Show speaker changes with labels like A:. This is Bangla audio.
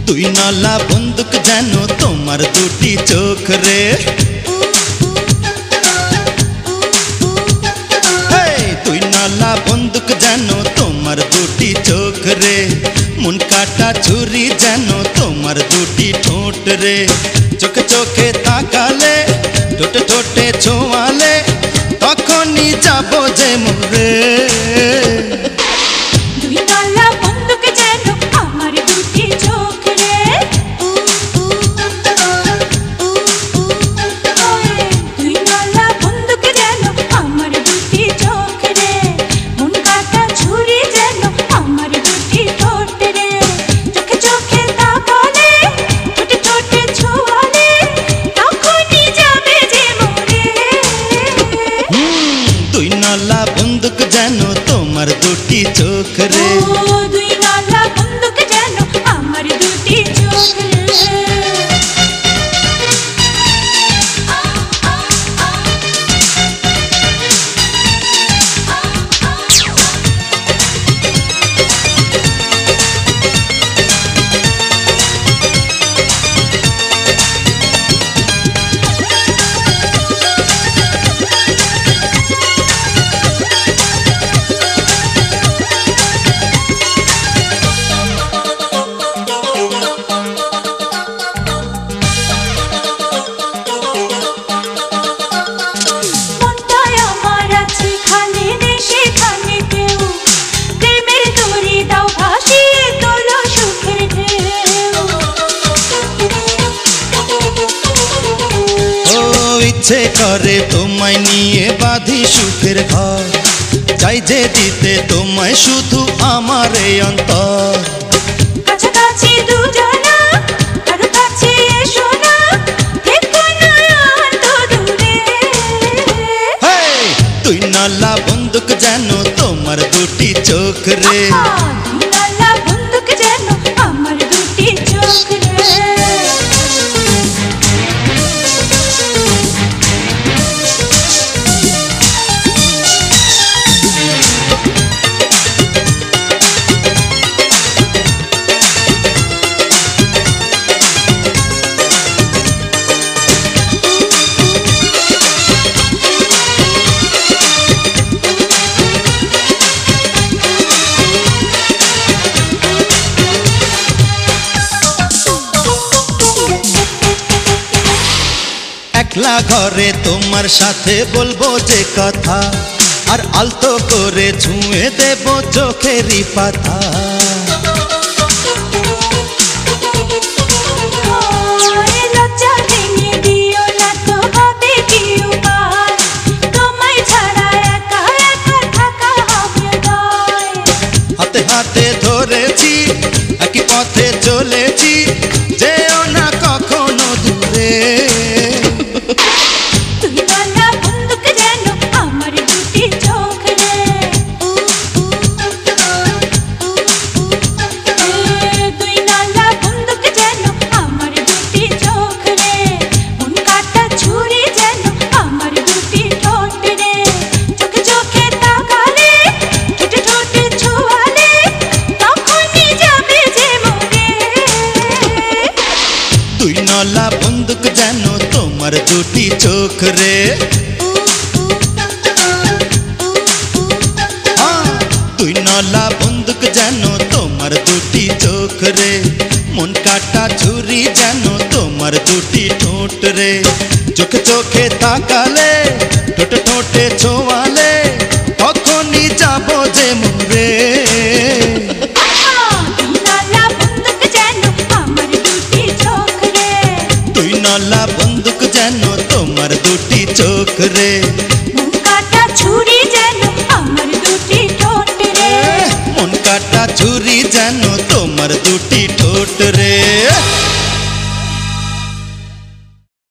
A: তুই নলা বন্দুক যেন তোমার দুটি চোখ রে, তুই নলা বন্দুক যেন তোমার দুটি চোখ রে, মন কাটা ছুরি যেন তোমার দুটি ঠোঁট রে। চোখে চোখে তাকালে ঠোঁটে ঠোঁটে ছোঁয়ালে তখনই যাব যে মরে। নলা বন্দুক যেন তোমার দুটি চোখ রে,
B: দুই নলা বন্দুক যেন আমার দুটি চোখ রে।
A: ইচ্ছে করে তোমায় নিয়ে বাঁধি সুখের ঘর, চাই যে দিতে তোমায় শুধু আমার এই অন্তর।
B: কাছাকাছি দুজনা কারো কাছে এসো না, থেকো না এত দূরে।
A: তুই নলা বন্দুক যেন তোমার দুটি চোখ রে,
B: দুই নলা বন্দুক যেন আমার দুটি চোখ রে।
A: একলা ঘরে তোমার সাথে বলবো যে কথা, আর আলতো করে ছুঁয়ে দেব চোখেরই পাতা।
B: লজ্জা ভেঙে দিও না তো, হবে কি উপায়, তোমায় ছাড়া একা একা থাকা হবে দায়।
A: হাতে হাতে ধরেছি একই পথে চলেছি, যেও না কখনো দূরে। নলা বন্দুক যেন তোমার দুটি চোখ রে, তুই নলা বন্দুক যেন তোমার দুটি চোখ রে, মন কাটা ছুরি যেন তোমার দুটি ঠোঁট রে। চোখে চোখে তাকালে ঠোঁটে ঠোঁটে ছোঁয়ালে তখনই যাব যে মরে। নলা বন্দুক যেন তোমার দুটি চোখ রে,
B: মন কাটা ছুরি যেন আমার দুটি ঠোঁট রে,
A: মন কাটা যেন তোমার দুটি ঠোঁট রে।